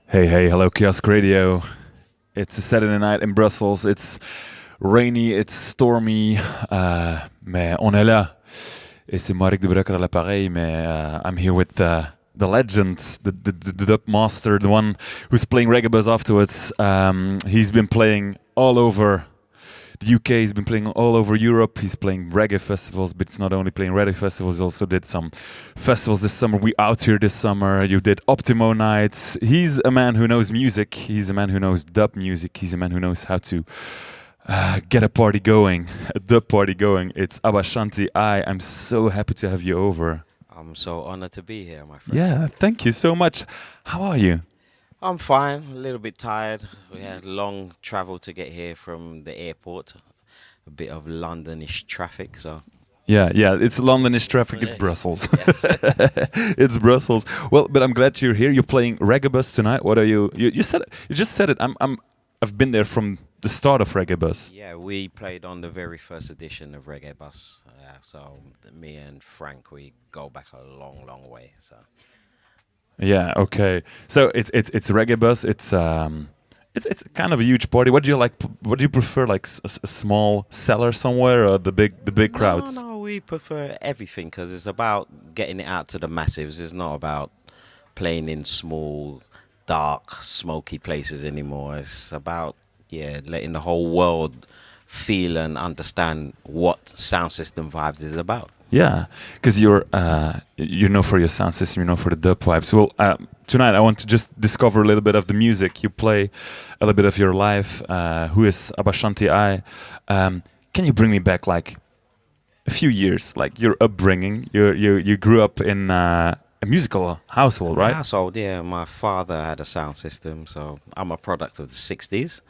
Hey, hey, hello, Kiosk Radio. It's a Saturday night in Brussels. It's rainy, it's stormy, mais on est là. Et c'est Marek de Brucker à l'appareil, mais I'm here with the legend, the dub master, the one who's playing reggae buzz afterwards. He's been playing all over the UK, he's been playing all over Europe, he's playing reggae festivals, but it's not only playing reggae festivals, he also did some festivals this summer. We out here this summer, you did Optimo nights. He's a man who knows music, he's a man who knows dub music, he's a man who knows how to get a party going, a dub party going. It's Abashanti-I. I'm so happy to have you over. I'm so honored to be here, my friend. Yeah, thank you so much. How are you? I'm fine, a little bit tired. We had long travel to get here from the airport. A bit of Londonish traffic, so. Yeah, it's Londonish traffic, it's Brussels. Yes. It's Brussels. Well, but I'm glad you're here. You're playing Reggae Bus tonight. What are you said it. You just said it. I've been there from the start of Reggae Bus. Yeah, we played on the very first edition of Reggae Bus. So me and Frank, we go back a long, long way. So. Yeah. Okay. So it's Reggae Bus. It's kind of a huge party. What do you like? What do you prefer? Like a small cellar somewhere, or the big crowds? No, we prefer everything because it's about getting it out to the masses. It's not about playing in small, dark, smoky places anymore. It's about letting the whole world feel and understand what sound system vibes is about. Yeah, because you're for your sound system, for the dub vibes. Well, tonight I want to just discover a little bit of the music you play, a little bit of your life. Who is Abashanti-I? Can you bring me back like a few years, like your upbringing? You grew up in a musical household, right? Household, yeah. My father had a sound system, so I'm a product of the '60s,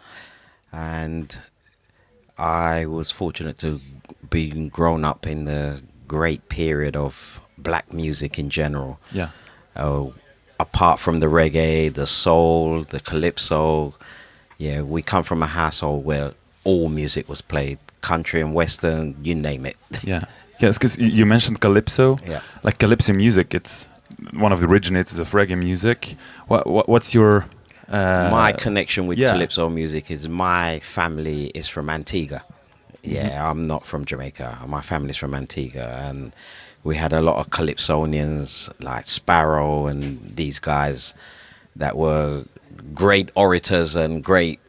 and I was fortunate to be grown up in the great period of black music in general. Yeah. Apart from the reggae, the soul, the calypso, we come from a household where all music was played, country and western, you name it. Yeah. Yes, because you mentioned calypso. Yeah. Like calypso music, it's one of the originators of reggae music. What's your my connection with calypso music is my family is from Antigua. Yeah, I'm not from Jamaica. My family's from Antigua, and we had a lot of calypsonians like Sparrow and these guys that were great orators and great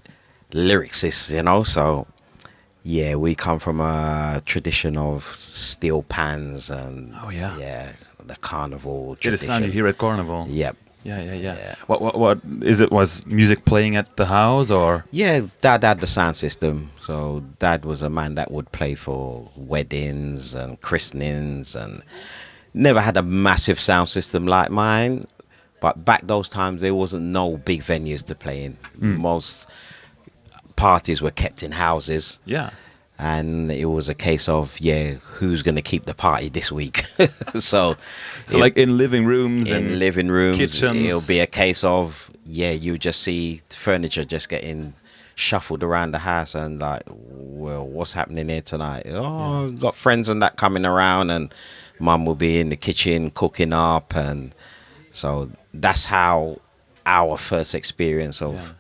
lyricists, So, we come from a tradition of steel pans and the Carnival tradition. It is sound you hear at Carnival. Yep. Yeah. What is it? Was music playing at the house or? Yeah, Dad had the sound system. So Dad was a man that would play for weddings and christenings, and never had a massive sound system like mine. But back those times, there wasn't no big venues to play in. Most parties were kept in houses. Yeah. And it was a case of, who's going to keep the party this week? So like in living rooms kitchens. It'll be a case of, you just see furniture just getting shuffled around the house and like, well, what's happening here tonight? Got friends and that coming around, and Mum will be in the kitchen cooking up. And so that's how our first experience of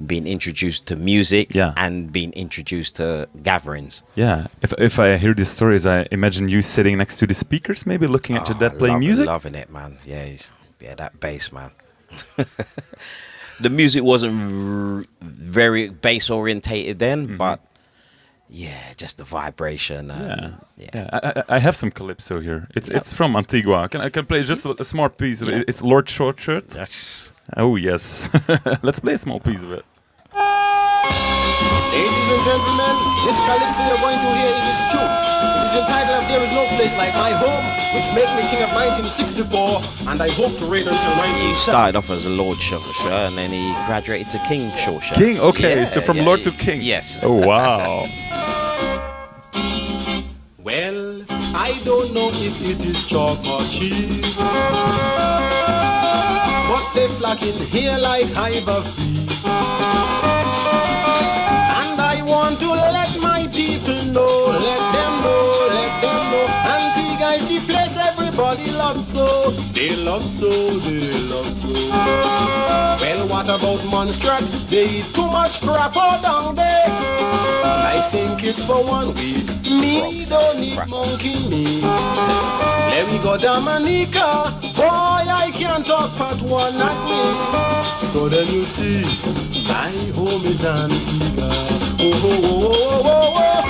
being introduced to music and being introduced to gatherings. Yeah, if I hear these stories, I imagine you sitting next to the speakers, maybe looking at your dad playing music. Loving it, man. Yeah, that bass, man. The music wasn't very bass orientated then, but just the vibration. I have some calypso here. It's from Antigua. I can play just a small piece of it. It's Lord Shortshirt. Yes. Oh yes. Let's play a small piece of it. Ladies and gentlemen, this calypso you're going to hear, it is true. It is entitled There Is No Place Like My Home, which made me king of 1964, and I hope to reign until 1970. He started off as a Lord Shortshirt, and then he graduated to King Shortshirt. King, okay, so from Lord to King. Yes. Oh wow. Well, I don't know if it is chalk or cheese, but they flock in here like hive of bees. And I want to let my people know, let them know. Antigua is the place everybody loves so. They love so. Well, what about monstrat? They eat too much crap all down there. I think it's for 1 week. Me don't need monkey meat. Let me go Dominica. Boy, I can't talk part one at me. So then you see, my home is Antigua. Oh, oh, oh, oh, oh, oh.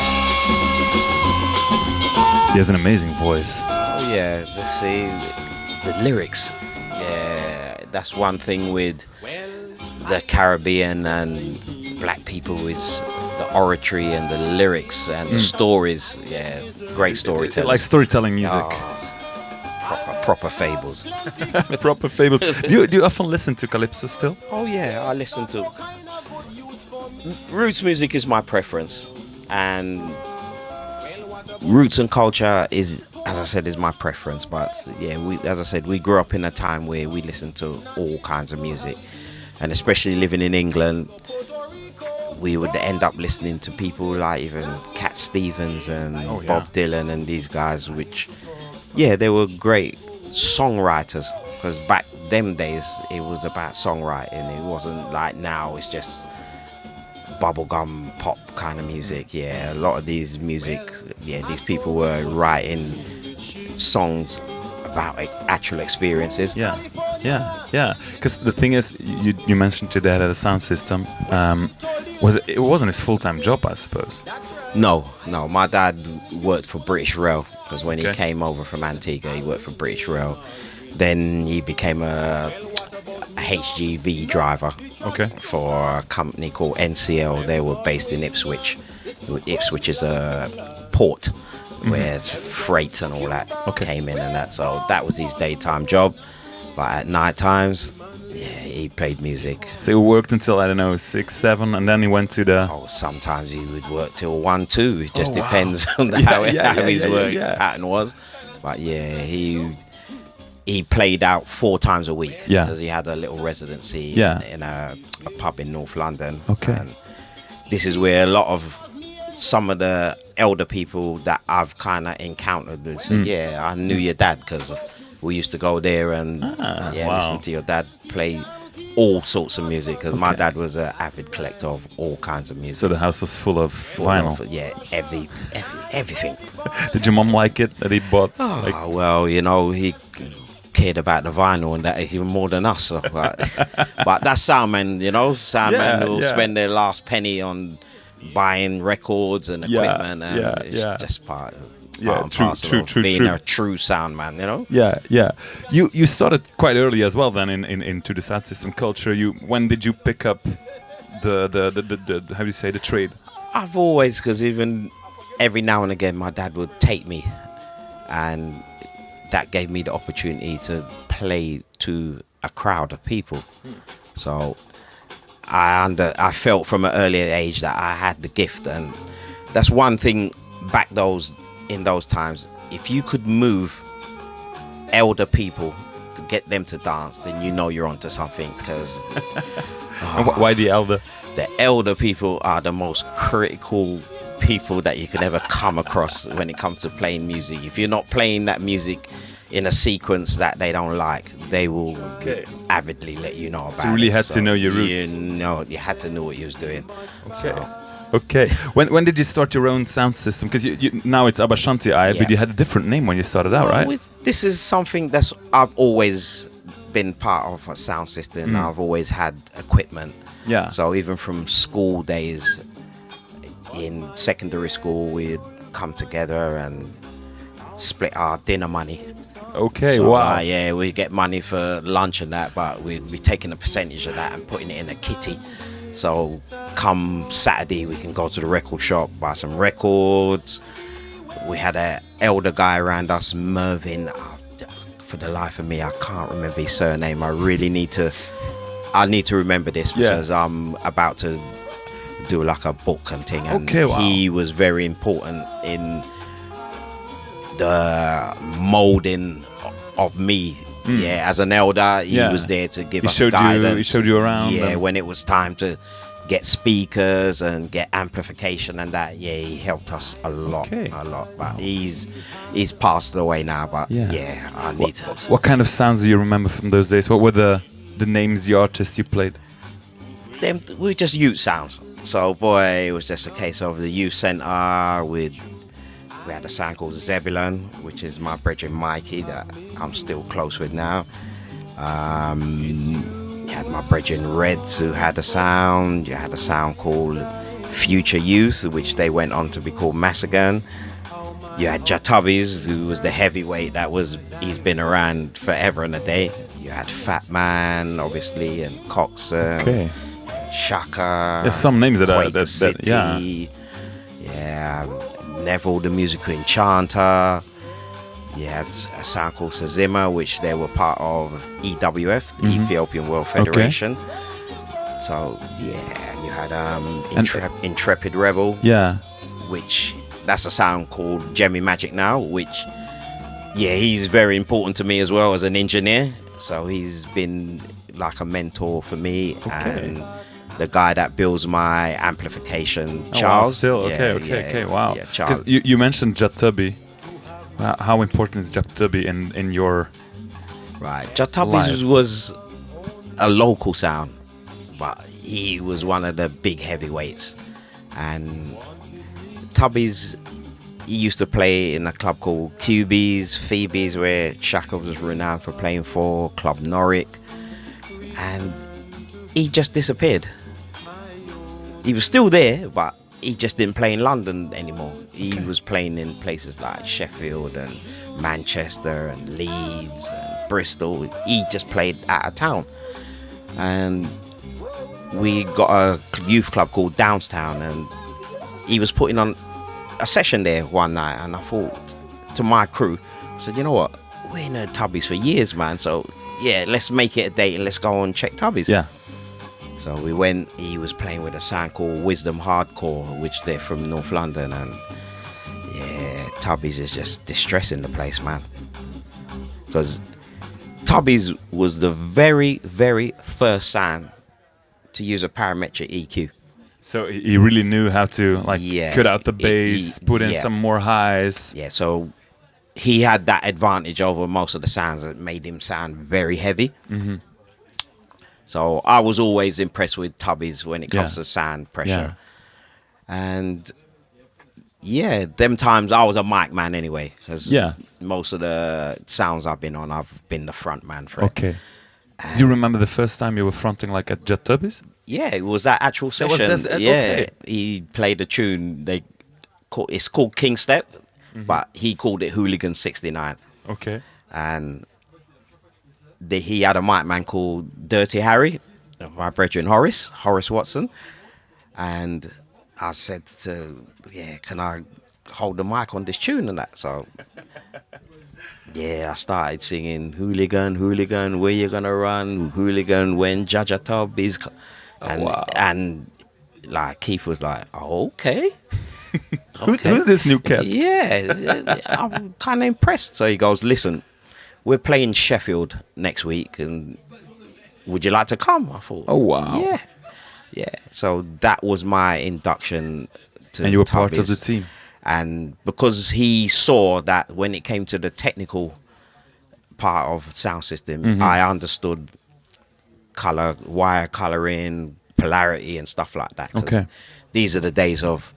He has an amazing voice. Oh yeah, see the lyrics. Yeah, that's one thing with the Caribbean and black people is the oratory and the lyrics and the stories. Yeah, great storytelling. Like storytelling music. Proper fables. Proper fables. Do you often listen to calypso still? Oh yeah, I listen to roots music is my preference, and roots and culture is, as I said, is my preference. But yeah, as I said, we grew up in a time where we listened to all kinds of music, and especially living in England, we would end up listening to people like even Cat Stevens and Bob Dylan and these guys, which, yeah, they were great songwriters, because back them days it was about songwriting. It wasn't like now, it's just bubblegum pop kind of music. Yeah, a lot of these music, yeah, these people were writing songs about actual experiences. Yeah. Because the thing is, you mentioned your dad had a sound system. It wasn't his full-time job, I suppose? No. My dad worked for British Rail, because when he came over from Antigua, he worked for British Rail. Then he became a HGV driver for a company called NCL. They were based in Ipswich. Ipswich is a port where freight and all that came in and that. So that was his daytime job. But at night times, yeah, he played music. So he worked until, I don't know, 6, 7, and then he went to the... Oh, sometimes he would work till 1, 2. It just depends on how his work pattern was. But yeah, he played out 4 times a week, because he had a little residency in a pub in North London. And this is where a lot of some of the elder people that I've kind of encountered would say, I knew your dad, because we used to go there and listen to your dad play all sorts of music, because my dad was an avid collector of all kinds of music. So the house was full of vinyl? Everything. Did your mom like it that he bought? Well, you know, he cared about the vinyl and that even more than us. So, but that's soundmen, you know, soundmen who will spend their last penny on buying records and equipment, and it's just part of being a true sound man, you know. You started quite early as well then into the sound system culture. When did you pick up the how do you say, the trade? I've always, because even every now and again my dad would take me, and that gave me the opportunity to play to a crowd of people. So I felt from an earlier age that I had the gift, and that's one thing in those times. If you could move elder people to get them to dance, then you know you're onto something. Because why the elder? The elder people are the most critical people that you could ever come across when it comes to playing music. If you're not playing that music in a sequence that they don't like, they will avidly let you know about it. So you really had to know your roots. You had to know what you was doing. Okay. When did you start your own sound system? Because you now it's Abashanti-I, but you had a different name when you started out, right? This is something that's I've always been part of a sound system. I've always had equipment. Yeah. So even from school days, in secondary school, we'd come together and split our dinner money. Okay, so, wow. We get money for lunch and that, but we'd be taking a percentage of that and putting it in a kitty. So come Saturday, we can go to the record shop, buy some records. We had an elder guy around us, Mervyn. For the life of me, I can't remember his surname. I need to remember this, because I'm about to do like a book and thing. And he was very important in the molding of me. As an elder, he was there to give us guidance. He showed you around. When it was time to get speakers and get amplification and that, he helped us a lot. But he's passed away now. But I need to. What kind of sounds do you remember from those days? What were the names, the artists you played? them we were just youth sounds. So boy, it was just a case of the youth centre we had a sound called Zebulon, which is my brethren Mikey that I'm still close with now. You had my brethren Reds who had a sound. You had a sound called Future Youth, which they went on to be called Masagan. You had Jah Tubbys, who was the heavyweight he's been around forever and a day. You had Fat Man, obviously, and Coxon, Okay. Shaka. There's some names Quaker that City, yeah. Neville, the musical enchanter. You had a sound called Sazima, which they were part of EWF, the Ethiopian World Federation. So yeah, and you had Intrepid Rebel, which that's a sound called Jemmy Magic now, which he's very important to me as well as an engineer. So he's been like a mentor for me and the guy that builds my amplification, Charles. Oh, wow, still okay, wow. Yeah, Charles. You mentioned Jah Tubby. How important is Jah Tubby in your Jah Tubbys was a local sound, but he was one of the big heavyweights. And Tubbys, he used to play in a club called Phoebe's, where Shaka was renowned for playing for, Club Norwich. And he just disappeared. He was still there, but he just didn't play in London anymore. He was playing in places like Sheffield and Manchester and Leeds and Bristol. He just played out of town. And we got a youth club called Downstown, and he was putting on a session there one night, and I thought to my crew, I said, you know what, we ain't heard Tubbys for years, man, so yeah, let's make it a date and let's go and check Tubbys. Yeah. So we went. He was playing with a sound called Wisdom Hardcore, which they're from North London, and yeah, Tubbys is just distressing the place, man. Because Tubbys was the very, very first sound to use a parametric EQ. So he really knew how to cut out the bass, put in some more highs. Yeah, so he had that advantage over most of the sounds that made him sound very heavy. So I was always impressed with Tubbys when it comes to sound pressure. And yeah, them times I was a mic man anyway, because most of the sounds I've been on, I've been the front man for it. Okay. Do you remember the first time you were fronting like at Jah Tubbys? Yeah, it was that actual session. He played a tune. It's called King Step, but he called it Hooligan 69. Okay. And he had a mic man called Dirty Harry, my brethren Horace Watson. And I said can I hold the mic on this tune and that? So I started singing Hooligan, Hooligan, where you gonna run? Hooligan, when Jah Tubbys. And like Keith was like, okay. Who's this new cat? Yeah, I'm kind of impressed. So he goes, listen, we're playing Sheffield next week, and would you like to come? I thought, oh wow, yeah. So that was my induction to and you were Tubbys. part of the team. And because he saw that when it came to the technical part of sound system, I understood wire coloring, polarity, and stuff like that. Okay. These are the days of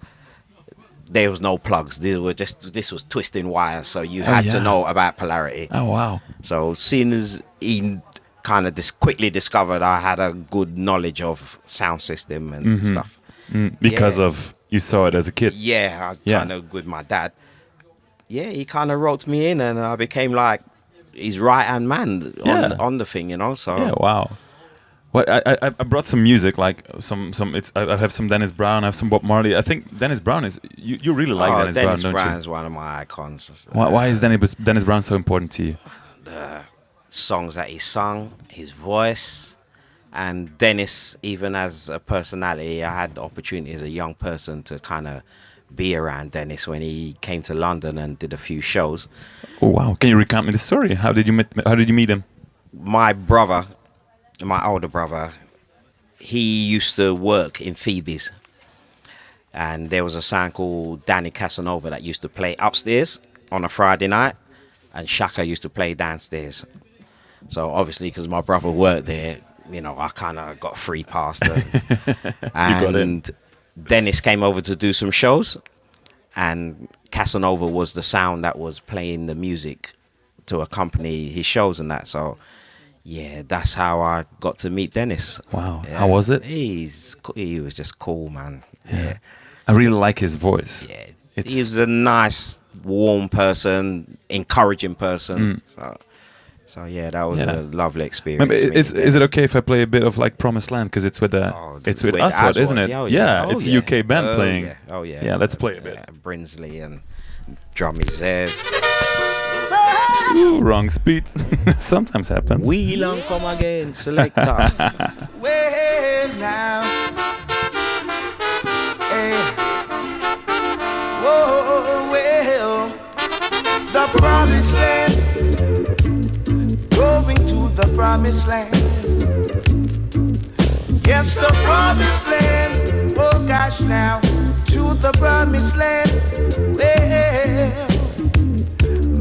there was no plugs. This was twisting wires, so you had to know about polarity. Oh wow! So seeing as he kind of quickly discovered I had a good knowledge of sound system and stuff, because of you saw it as a kid. Yeah, I kind of with my dad. Yeah, he kind of roped me in, and I became like his right hand man on the thing, you know. So yeah, wow. Well, I brought some music, like some. I have some Dennis Brown. I have some Bob Marley. I think Dennis Brown is you really like Dennis Brown, don't you? Dennis Brown is one of my icons. Why is Dennis Brown so important to you? The songs that he sung, his voice, and Dennis, even as a personality, I had the opportunity as a young person to kind of be around Dennis when he came to London and did a few shows. Oh wow! Can you recount me the story? How did you meet him? My older brother, he used to work in Phoebe's, and there was a sound called Danny Casanova that used to play upstairs on a Friday night, and Shaka used to play downstairs. So obviously, because my brother worked there, I kind of got free pass. And Dennis came over to do some shows, and Casanova was the sound that was playing the music to accompany his shows and that. So, yeah, that's how I got to meet Dennis. Wow. Yeah. How was it? He was just cool, man. Yeah. I really like his voice. Yeah. He was a nice, warm person, encouraging person. So yeah, that was a lovely experience. Is it okay if I play a bit of like Promised Land, because it's with Aswad, isn't it? It's a UK band playing. Yeah. Oh yeah. Yeah, let's play a bit. Brinsley and drummies there. Ooh, wrong speed. Sometimes happens. Wheel on come again, selector. Well now, hey. Whoa, well, the promised land. Going to the promised land. Yes, the promised land. Oh gosh, now to the promised land. Well,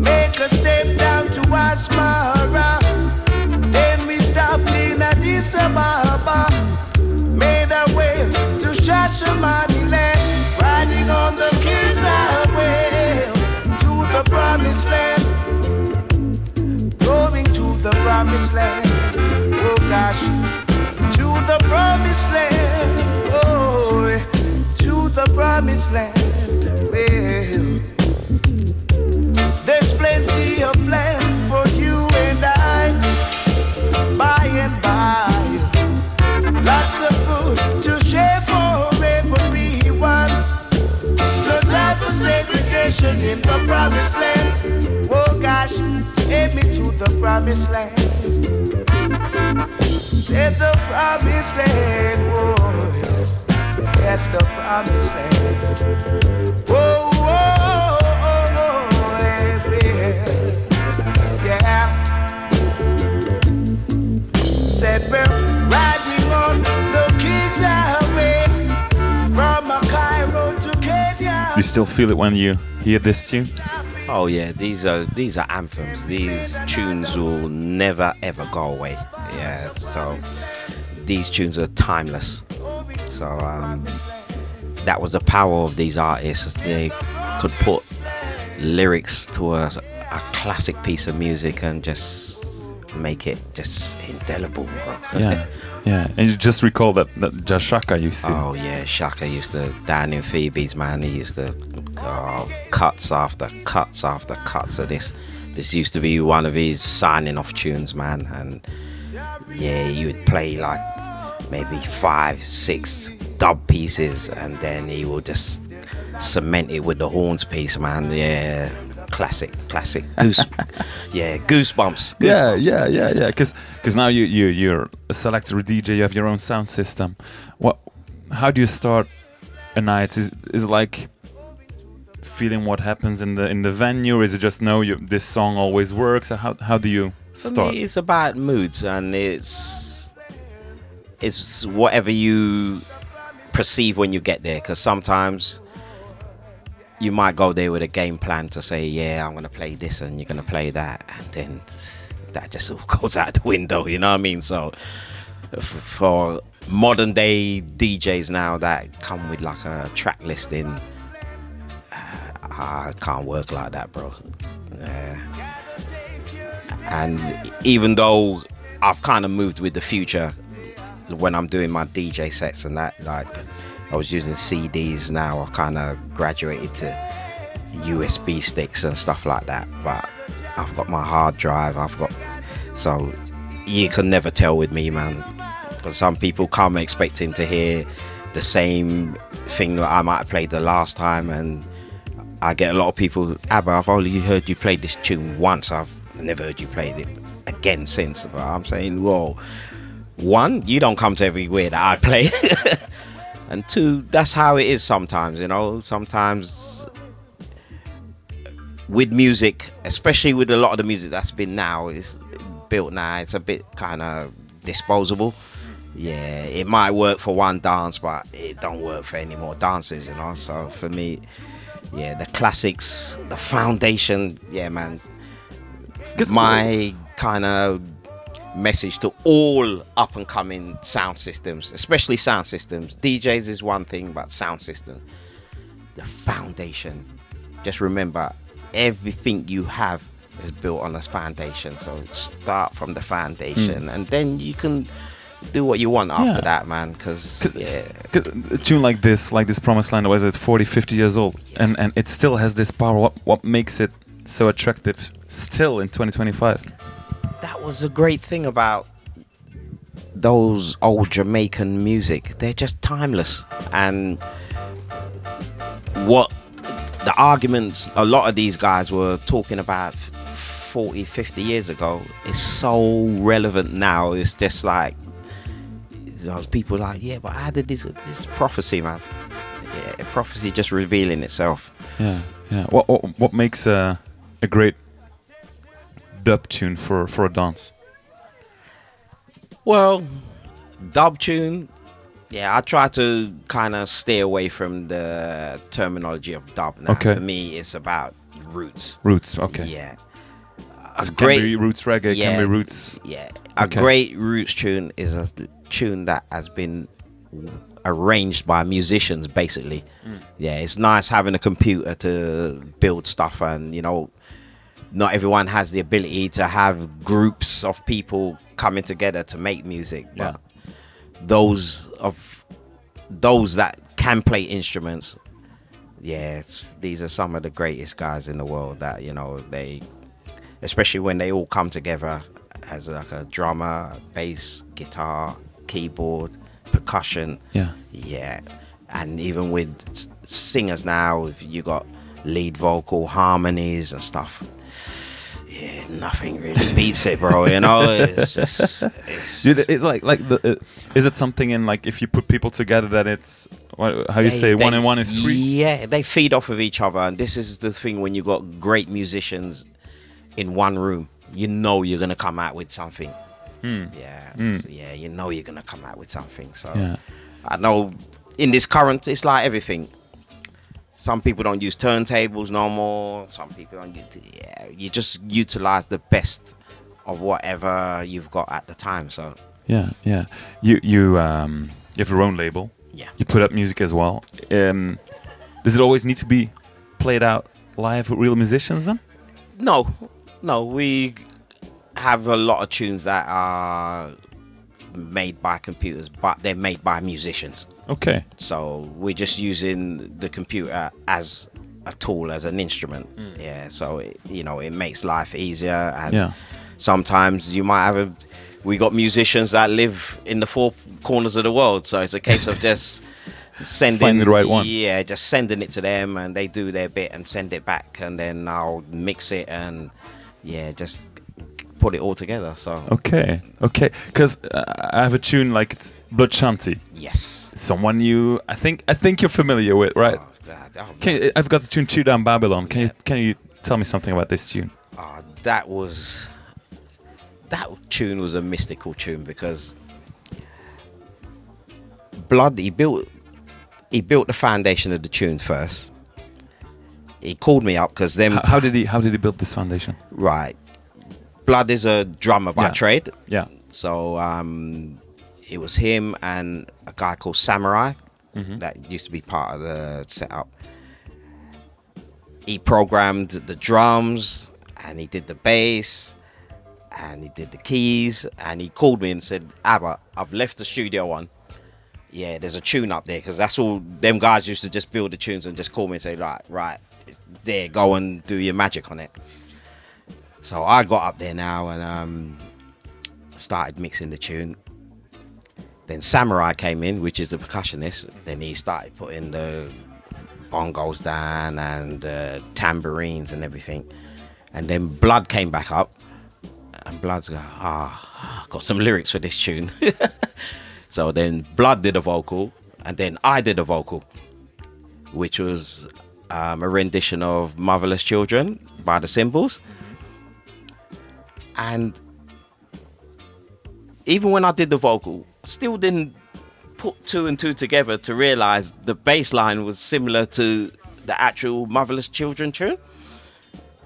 make a step down to Asmara. Then we stopped in Addis Ababa. Made our way to Shashamani land. Riding on the King's Highway to the promised land. Going to the promised land. Oh gosh, to the promised land. Oh, to the promised land. Well, there's plenty of land for you and I, by and by. Lots of food to share for everyone. No time for segregation in the promised land. Oh gosh, take me to the promised land. It's the promised land, oh, that's the promised land. Oh, oh, oh, oh, yeah. Said we're riding on the King's Highway from Cairo to Kenya. You still feel it when you hear this tune? Oh yeah, these are anthems. These tunes will never ever go away. Yeah, so these tunes are timeless. So that was the power of these artists. They could put lyrics to a classic piece of music and just make it just indelible. Yeah. And you just recall that Shaka used to. Oh yeah, Shaka used to down in Phoebe's, man. He used to cuts after cuts after cuts of this. This used to be one of his signing off tunes, man. And yeah, he would play like maybe 5-6 dub pieces, and then he would just cement it with the horns piece, man. Yeah, classic. Goosebumps. Yeah. Because now you're a selector, a DJ. You have your own sound system. How do you start a night? Is it like feeling what happens in the venue, or is it just this song always works? How do you start? For me, it's about moods, and it's whatever you perceive when you get there. Because sometimes you might go there with a game plan to say, yeah, I'm gonna play this and you're gonna play that, and then that just all goes out the window, you know what I mean? So for modern day DJs now that come with like a track listing, I can't work like that, bro. And even though I've kind of moved with the future when I'm doing my DJ sets and that, like I was using CDs, now I kind of graduated to USB sticks and stuff like that. But I've got my hard drive, so you can never tell with me, man. Because some people come expecting to hear the same thing that I might have played the last time, and I get a lot of people, Abba, I've only heard you play this tune once, I've never heard you play it again since. But I'm saying, well, one, you don't come to everywhere that I play. And two, that's how it is sometimes, you know. Sometimes with music, especially with a lot of the music that's been now, it's built now, it's a bit kind of disposable. Yeah, it might work for one dance, but it don't work for any more dances, you know. So for me, yeah, the classics, the foundation, yeah, man. My kind of message to all up and coming sound systems, especially sound systems. DJs is one thing, but sound system, the foundation. Just remember, everything you have is built on this foundation. So start from the foundation, and then you can do what you want after that, man. Because a tune like this Promised Land, was it 40, 50 years old, and it still has this power. What makes it so attractive still in 2025? That was a great thing about those old Jamaican music. They're just timeless. And what the arguments a lot of these guys were talking about 40, 50 years ago is so relevant now. It's just like those people are like, yeah, but how did this prophecy, man? Yeah, prophecy just revealing itself. Yeah. What makes a great dub tune for a dance? Well, dub tune, I try to kind of stay away from the terminology of dub now. Okay. For me, it's about roots. Okay. Yeah. So can be roots reggae, can be roots. Yeah. A great roots tune is a tune that has been arranged by musicians, basically. Yeah, it's nice having a computer to build stuff, and not everyone has the ability to have groups of people coming together to make music. But those that can play instruments, these are some of the greatest guys in the world that, they, especially when they all come together as like a drummer, bass, guitar, keyboard, percussion. Yeah. And even with singers now, you got lead vocal, harmonies and stuff. Yeah, nothing really beats it, bro. It's like is it something in, like, if you put people together that it's how you say 1 and 1 is 3? Yeah, they feed off of each other, and this is the thing when you got great musicians in one room. You're gonna come out with something. You're gonna come out with something. So I know in this current, it's like everything. Some people don't use turntables no more. Some people don't use. You just utilize the best of whatever you've got at the time. So you have your own label. Yeah. You put up music as well. Does it always need to be played out live with real musicians then? No. We have a lot of tunes that are made by computers, but they're made by musicians. Okay. So we're just using the computer as a tool, as an instrument. So it makes life easier, and sometimes you might have we got musicians that live in the 4 corners of the world, so it's a case of just sending the right one. Just sending it to them, and they do their bit and send it back, and then I'll mix it and just put it all together. So okay, because I have a tune like it's Blood Shanti. Yes. Someone I think you're familiar with, right? I've got the tune Two Down Babylon. Can you tell me something about this tune? That tune was a mystical tune, because Blood, he built the foundation of the tune first. He called me up because how did he build this foundation? Right. Blood is a drummer by trade. Yeah. So it was him and a guy called Shanti-I that used to be part of the setup. He programmed the drums, and he did the bass, and he did the keys, and he called me and said, Abba, I've left the studio one. Yeah, there's a tune up there, because that's all them guys used to just build the tunes and just call me and say, right, it's there, go and do your magic on it. So I got up there now and started mixing the tune. Then Shanti-I came in, which is the percussionist. Then he started putting the bongos down and tambourines and everything. And then Blood came back up, and Blood's got some lyrics for this tune. So then Blood did a vocal, and then I did a vocal, which was a rendition of Motherless Children by the Symbols. And even when I did the vocal, still didn't put 2 and 2 together to realize the bass line was similar to the actual Motherless Children tune.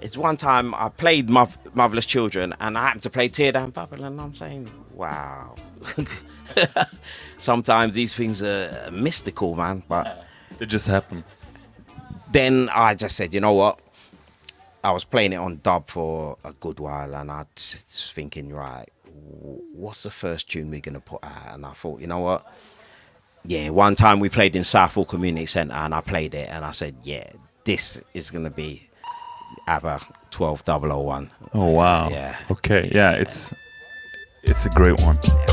it's one time I played Motherless Children, and I happened to play Tear Down Babylon, and I'm saying, wow. Sometimes these things are mystical, man, but it just happened. Then I just said, you know what? I was playing it on dub for a good while, and I was thinking, right, what's the first tune we're going to put out? And I thought, you know what? Yeah, one time we played in Southall Community Centre, and I played it, and I said, yeah, this is going to be ABBA 12001. Oh, wow. Yeah. Okay, yeah, it's a great one. Yeah.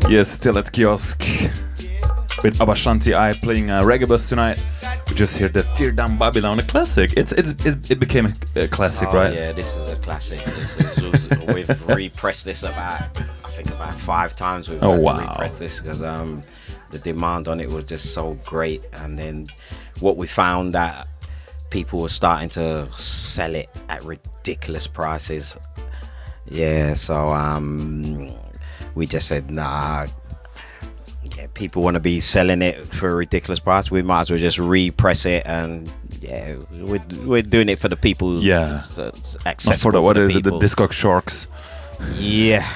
Yes, still at Kiosk with Abashanti-I playing Reggae Bus tonight. We just heard the Tear Down Babylon, a classic. It became a classic, right? Yeah, this is a classic. We've repressed this about 5 times. We've had to repress this because the demand on it was just so great. And then what we found that people were starting to sell it at ridiculous prices. Yeah, so we just said, nah, yeah, people want to be selling it for a ridiculous price. We might as well just repress it, and yeah, we're doing it for the people. Yeah, it's accessible. Not for what is it, the Discog sharks? Yeah,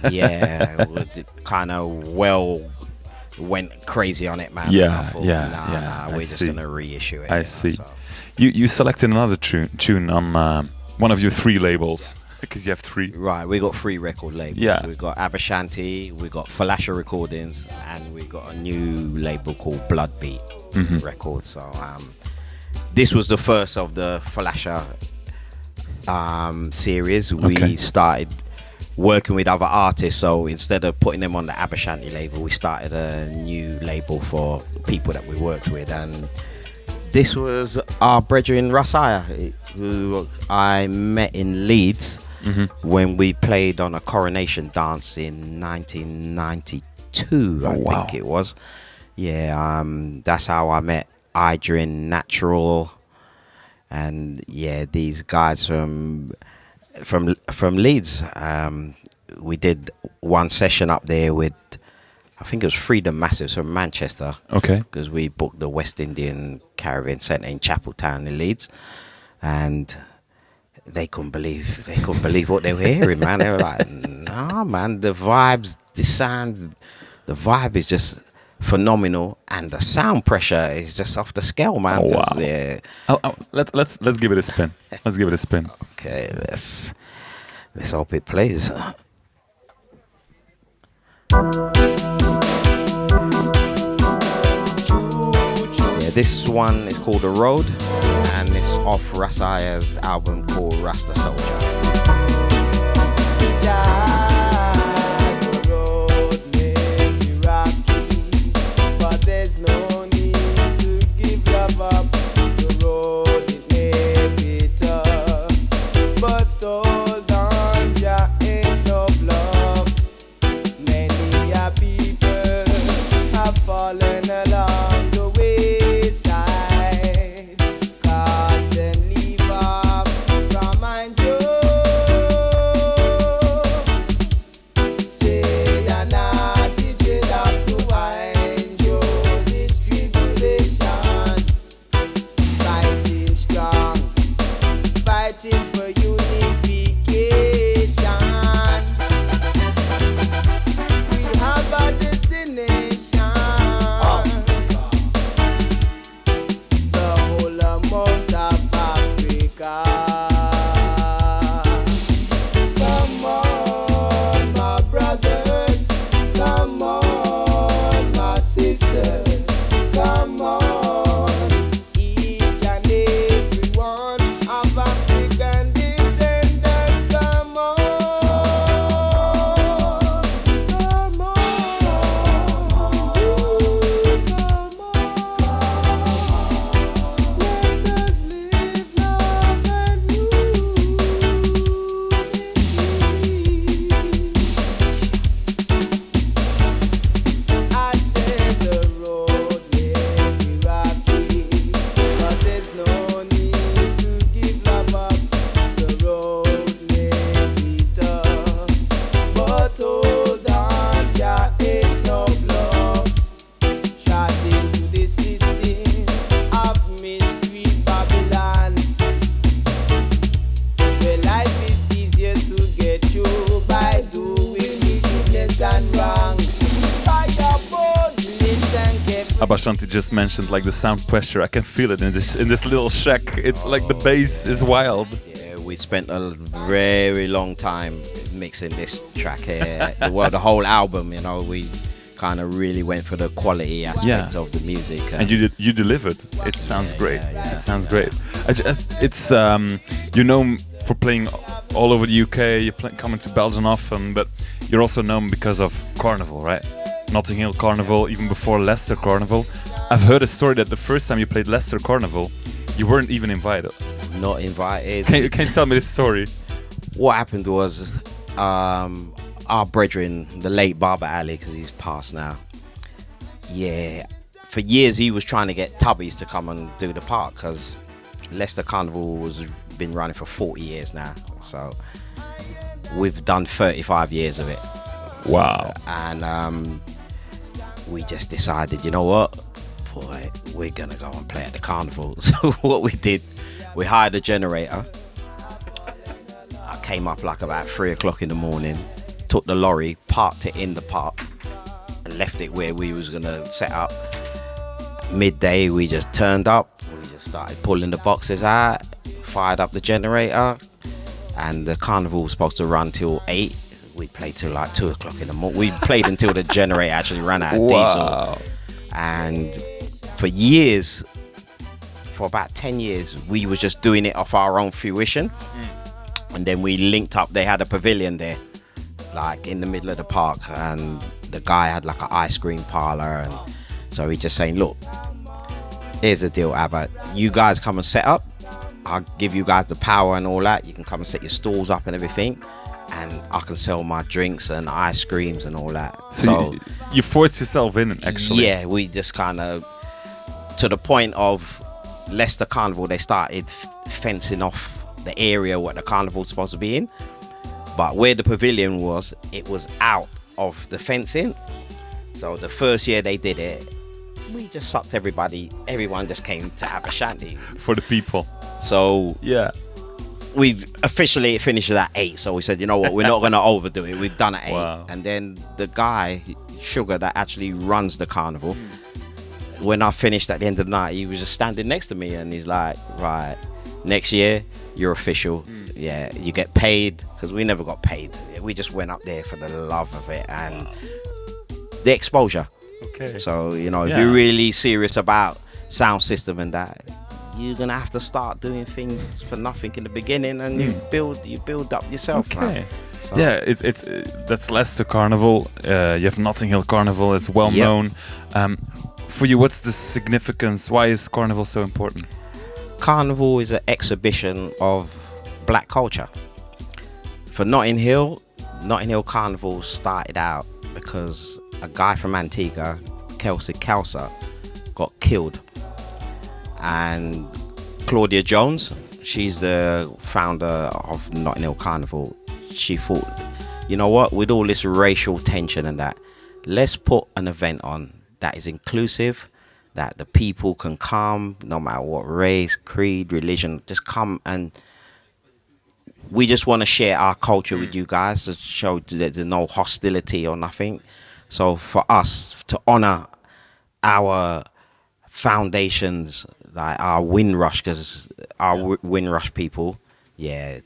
yeah, kind of went crazy on it, man. Yeah, thought, yeah. We're just gonna reissue it. I see. So. You selected another tune on one of your 3 labels. Because you have 3. Right, we got 3 record labels. Yeah. We got Abashanti, we got Falasha Recordings, and we got a new label called Bloodbeat Records. So this was the first of the Falasha series. We started working with other artists, so instead of putting them on the Abashanti label, we started a new label for people that we worked with, and this was our brethren Rasaya, who I met in Leeds when we played on a coronation dance in 1992, I think it was. Yeah, that's how I met Idrin Natural, and yeah, these guys from Leeds. We did one session up there with, I think it was Freedom Massives from Manchester. Okay. Because we booked the West Indian Caravan Centre in Chapeltown in Leeds, and they couldn't believe what they were hearing, man. They were like, "Nah, man, the vibes, the sound, the vibe is just phenomenal, and the sound pressure is just off the scale, man. Oh, wow. Yeah. Let's give it a spin. Let's give it a spin. Okay, let's hope it plays. Yeah, this one is called The Road, and it's off Rasaya's album called Rasta Soldier. There's no need to give love up. The road it may be tough, but hold on, Jah ain't no bluff. Many a people have fallen along the wayside, 'cause them leave up from mind you. Say that naughty dread up to wine. Fighting strong, fighting for unification. We have a destination. The whole amount of Africa. Come on, my brothers. Come on, my sisters. Come on. Abashanti just mentioned like the sound pressure. I can feel it in this little shack. It's like the bass is wild. Yeah, we spent a very long time mixing this track here. The whole album, you know, we kind of really went for the quality aspect of the music. And you delivered. It sounds great. It sounds great. It's you're known for playing all over the UK. You're coming to Belgium often, but you're also known because of Carnival, right? Notting Hill Carnival, even before Leicester Carnival. I've heard a story that the first time you played Leicester Carnival, you weren't even invited. Not invited. Can you tell me this story? What happened was our brethren, the late Baba Ali, because he's passed now. Yeah, for years he was trying to get Tubbys to come and do the park, because Leicester Carnival was been running for 40 years now. So we've done 35 years of it. Wow. So, and we just decided, you know what, boy, we're gonna go and play at the Carnival. So what we did, we hired a generator. I came up like about 3 o'clock in the morning, took the lorry, parked it in the park, and left it where we was gonna set up. Midday, we just turned up, we just started pulling the boxes out, fired up the generator, and the Carnival was supposed to run till 8. We played till like 2 o'clock in the morning. We played until the generator actually ran out of diesel. And for years, for about 10 years, we was just doing it off our own fruition. And then we linked up. They had a pavilion there, like in the middle of the park, and the guy had like an ice cream parlor. And so he just saying, look, here's the deal, Abba. You guys come and set up. I'll give you guys the power and all that. You can come and set your stalls up and everything. And I can sell my drinks and ice creams and all that. So you forced yourself in, actually. Yeah, we just kind of, to the point of Leicester Carnival, they started fencing off the area where the carnival's supposed to be in. But where the pavilion was, it was out of the fencing. So the first year they did it, we just sucked everyone just came to Abashanti. For the people. So yeah. We officially finished it at 8, so we said, you know what, we're not going to overdo it. We've done it at 8. Wow. And then the guy, Sugar, that actually runs the carnival. When I finished at the end of the night, he was just standing next to me, and he's like, right, next year you're official. Yeah, you get paid, because we never got paid. We just went up there for the love of it and the exposure. Okay. So, you know, if you're really serious about sound system and that, you're gonna have to start doing things for nothing in the beginning, and you build up yourself. Okay. Man. So. Yeah, it's that's Leicester Carnival. You have Notting Hill Carnival. It's well known. For you, what's the significance? Why is Carnival so important? Carnival is an exhibition of black culture. For Notting Hill Carnival started out because a guy from Antigua, Kelsa, got killed. And Claudia Jones, she's the founder of Notting Hill Carnival, she thought, you know what, with all this racial tension and that, let's put an event on that is inclusive, that the people can come, no matter what race, creed, religion, just come, and we just want to share our culture with you guys to show that there's no hostility or nothing. So for us to honor our foundations, like our Windrush, because our Windrush people,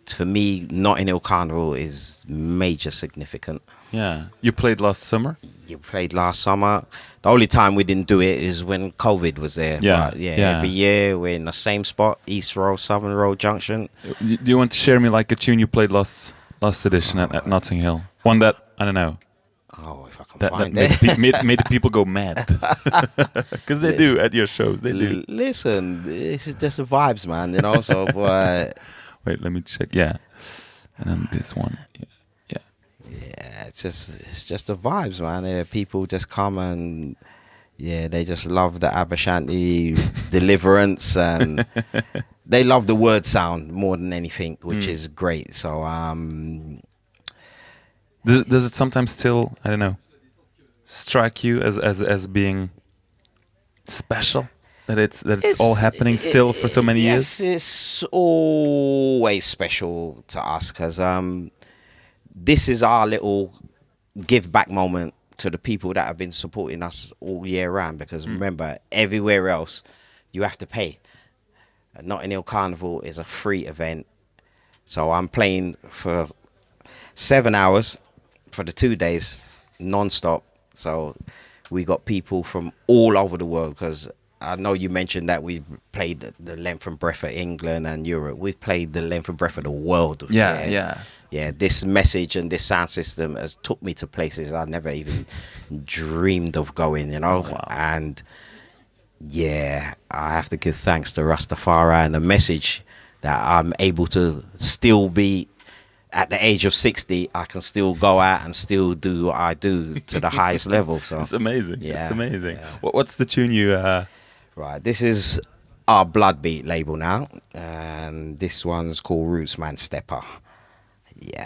for me, Notting Hill Carnival is major significant. Yeah. You played last summer? You played last summer. The only time we didn't do it is when COVID was there. But every year we're in the same spot, East Road, Southern Road Junction. Do you want to share me like a tune you played last edition at Notting Hill? One that, I don't know. Oh, if I can find it. Made the people go mad. Because they do at your shows. They do. Listen, this is just the vibes, man. You know, so... Wait, let me check. Yeah. And then this one. Yeah, it's just the vibes, man. People just come and they just love the Abashanti deliverance, and they love the word sound more than anything, which is great. So does it sometimes still, I don't know, strike you as being special? That it's all happening still for so many years? Yes, it's always special to us, because this is our little give back moment to the people that have been supporting us all year round. Because remember, everywhere else you have to pay. Notting Hill Carnival is a free event. So I'm playing for 7 hours for the 2 days, non-stop. So we got people from all over the world, because I know you mentioned that we've played the length and breadth of England and Europe. We've played the length and breadth of the world. Yeah, this message and this sound system has took me to places I never even dreamed of going, you know. Wow. And I have to give thanks to Rastafari and the message that I'm able to still be at the age of 60. I can still go out and still do what I do to the highest level. So it's amazing. Yeah, it's amazing. Yeah. What's the tune you? Right, this is our Bloodbeat label now, and this one's called Rootsman Stepper. Yeah.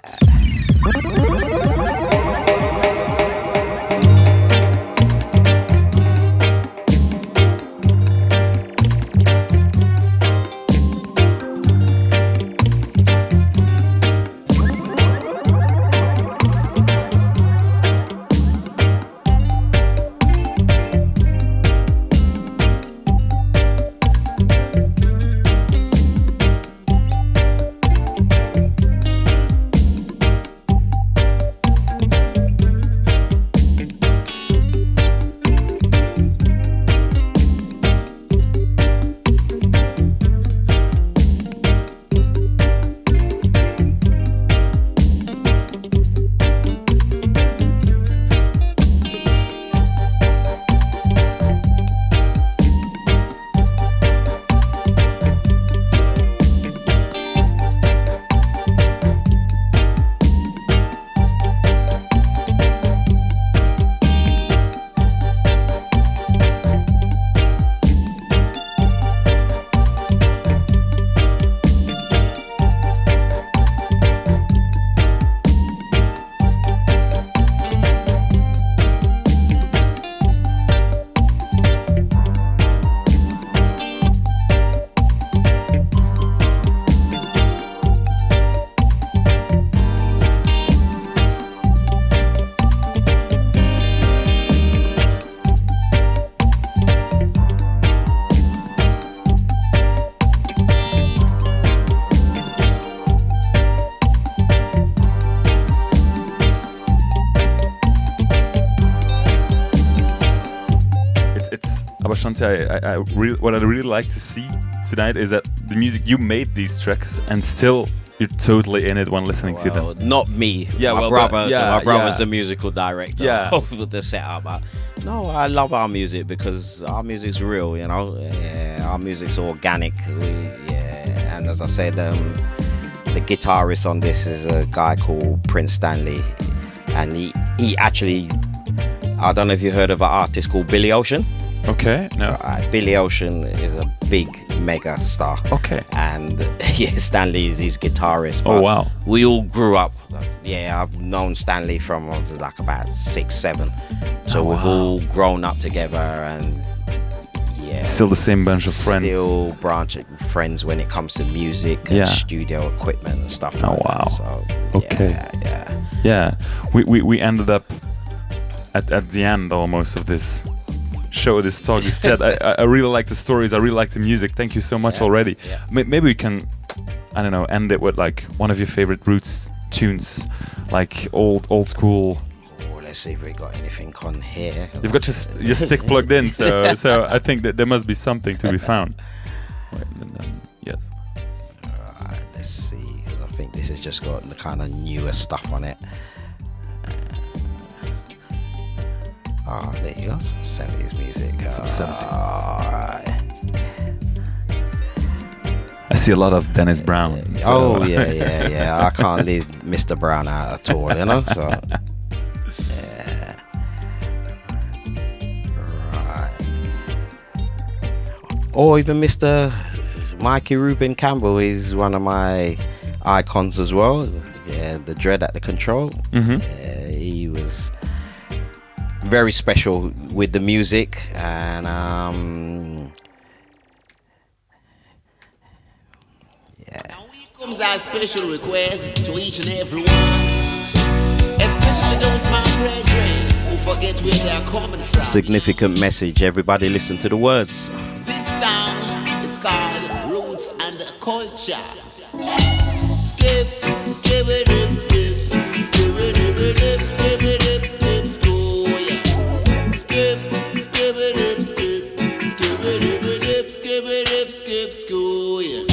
Abashanti, what I really like to see tonight is that the music you made these tracks, and still you're totally in it when listening to them. Not me. Yeah, my brother's the musical director of the setup. No, I love our music because our music's real, you know. Yeah, our music's organic. And as I said, the guitarist on this is a guy called Prince Stanley, and he actually, I don't know if you heard of an artist called Billy Ocean. Okay, no. Billy Ocean is a big mega star. Okay. And Stanley is his guitarist. Oh, wow. We all grew up. Yeah, I've known Stanley from like about 6, 7. So we've all grown up together, and still the same bunch of friends. Still branching friends when it comes to music and studio equipment and stuff like that. So, yeah. We ended up at the end almost of this show, this talk, this chat. I really like the stories. I really like the music. Thank you so much already. Yeah. Maybe we can, I don't know, end it with like one of your favorite roots tunes, like old school. Let's see if we got anything on here. You've got your stick plugged in, so I think that there must be something to be found. Right, and then, yes. Alright, let's see. I think this has just got the kind of newer stuff on it. There you go, some 70s music. Some 70s. Alright. I see a lot of Dennis Brown. So. Oh, yeah. I can't leave Mr. Brown out at all, you know, so... Or even Mr. Mikey Rubin Campbell, he's one of my icons as well. Yeah, the Dread at the Control. Mm-hmm. Yeah, he was very special with the music, and Now here comes our special request to each and every one, especially those my brethren who forget where they are coming from. Significant message. Everybody listen to the words. This song is called Roots and Culture. Skip, skip it up, skip, skip it up, skip it up, skip, school, yeah. Skip, skip it up, skip, skip it up, skip it up, skip, school, yeah.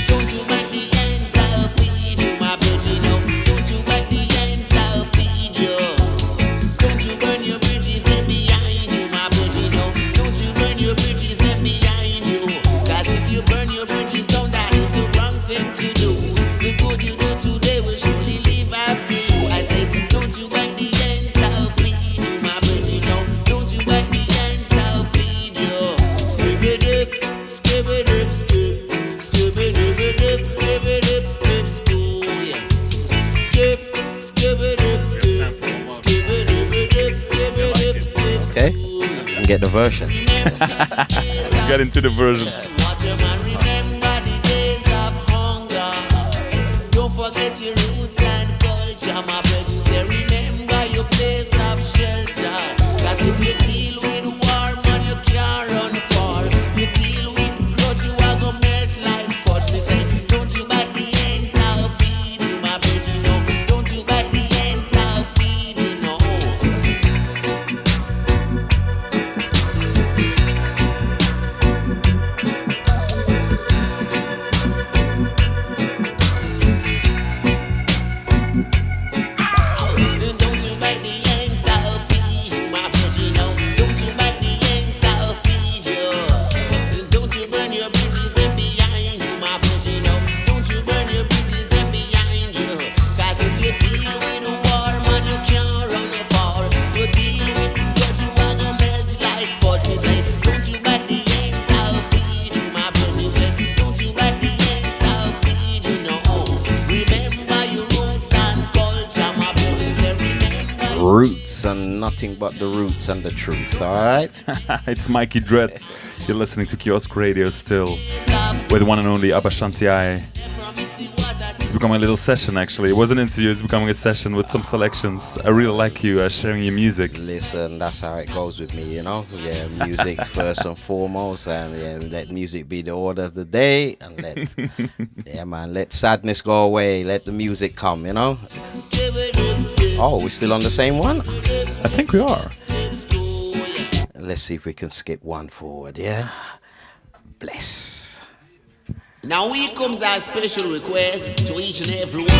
Don't you bite the ends that'll feed you, my bitch, know. Don't you bite the ends that'll feed you. Don't you burn your bridges then behind you, my bitch, know. Don't you burn your bridges then behind you. Cause if you burn your bridges down, that is the wrong thing to do. The good you do today will surely live after you. I say, don't you bite the ends that'll feed you, my bitch, know. Don't you bite the ends that'll feed you. Skip it up, skip it up, skip. Skip it up, skip it up, skip, school, yeah. Skip, skip it up, skip. Skip it up, skip it up, skip, Okay, and get the version. Let's get into the version. Remember the days of hunger. Don't forget your roots and culture, my brethren. Say remember your place of shelter. Cause if you deal with war, man, you can't run far. You deal with grudge, you are gonna melt like fudge. Me say, don't you bite the ends now feed you, my brethren, no. Don't you bite the ends now feed you, no. Don't you bite the ends that'll feed you, my brethren, no. Don't you bite the ends that'll feed you. Don't you burn your bridges then behind you, my brethren, no. Don't you burn your bridges then behind you. Cause if you deal with war, man, you can't run far. You deal with grudge, you are gonna melt like fudge. Me say, don't you bite the ends that'll feed you, my brethren, say, don't you bite the ends that'll feed you, no. Remember your roots and culture, my brethren, say, remember your Roots and nothing but the roots and the truth, alright? It's Mikey Dread. You're listening to Kiosk Radio still with one and only Abashanti-I. It's becoming a little session actually. It was an interview, it's becoming a session with some selections. I really like you sharing your music. Listen, that's how it goes with me, you know? Yeah, music first and foremost, and let music be the order of the day, and let sadness go away, let the music come, you know? Oh, we're still on the same one? I think we are. Let's see if we can skip one forward, yeah? Bless. Now here comes our special request to each and every one,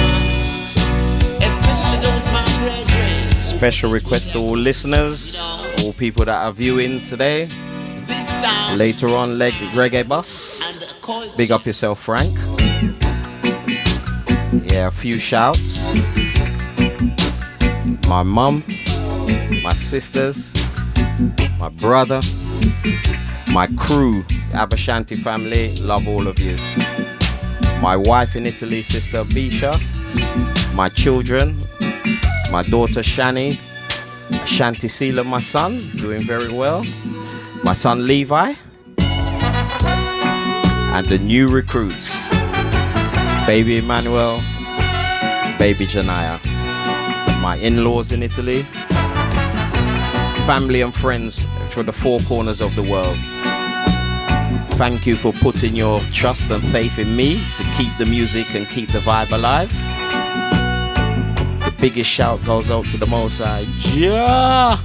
especially those my brethren. Special request to all listeners, all people that are viewing today. Later on, Reggae Bus. Big up yourself, Frank. Yeah, a few shouts. My mum, my sisters, my brother, my crew, Abashanti family, love all of you. My wife in Italy, Sister Bisha. My children, my daughter Shani, Shanti-I, my son, doing very well. My son Levi. And the new recruits, baby Emmanuel, baby Janaya. My in-laws in Italy. Family and friends from the four corners of the world. Thank you for putting your trust and faith in me to keep the music and keep the vibe alive. The biggest shout goes out to the Most High, Jah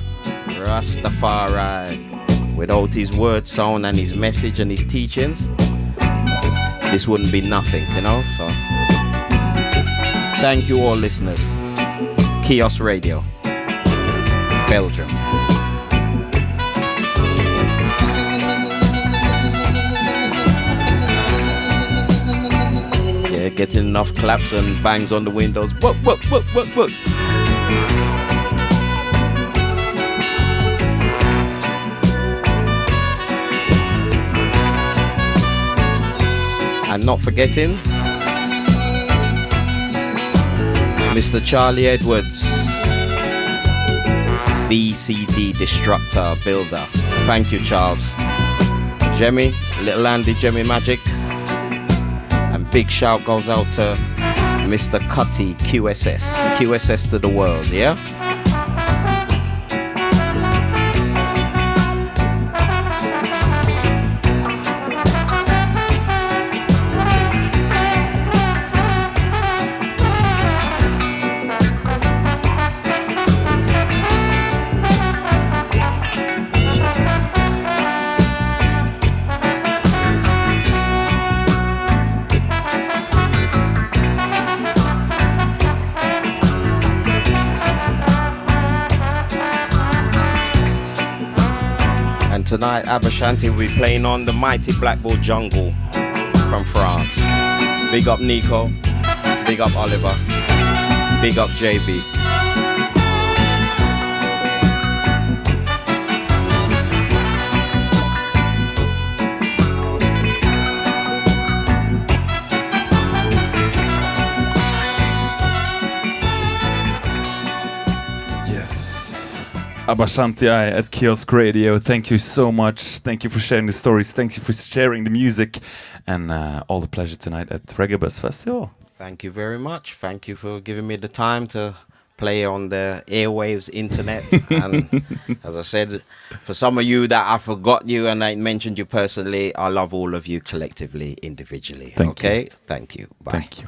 Rastafari. Without his word sound and his message and his teachings, this wouldn't be nothing, you know. So thank you all listeners. Kiosk Radio, Belgium. Yeah, getting enough claps and bangs on the windows. What? And not forgetting Mr. Charlie Edwards, BCD Destructor Builder. Thank you, Charles. Jemmy, Little Andy, Jemmy Magic. And big shout goes out to Mr. Cutty, QSS. QSS to the world, yeah? Tonight, Abashanti will be playing on the mighty Blackboard Jungle from France. Big up Nico, big up Oliver, big up JB. Abashanti-I at Kiosk Radio. Thank you so much. Thank you for sharing the stories. Thank you for sharing the music. And all the pleasure tonight at Reggae Bus Festival. Thank you very much. Thank you for giving me the time to play on the airwaves, internet. And as I said, for some of you that I forgot you and I mentioned you personally, I love all of you collectively, individually. Thank you. Thank you. Bye. Thank you.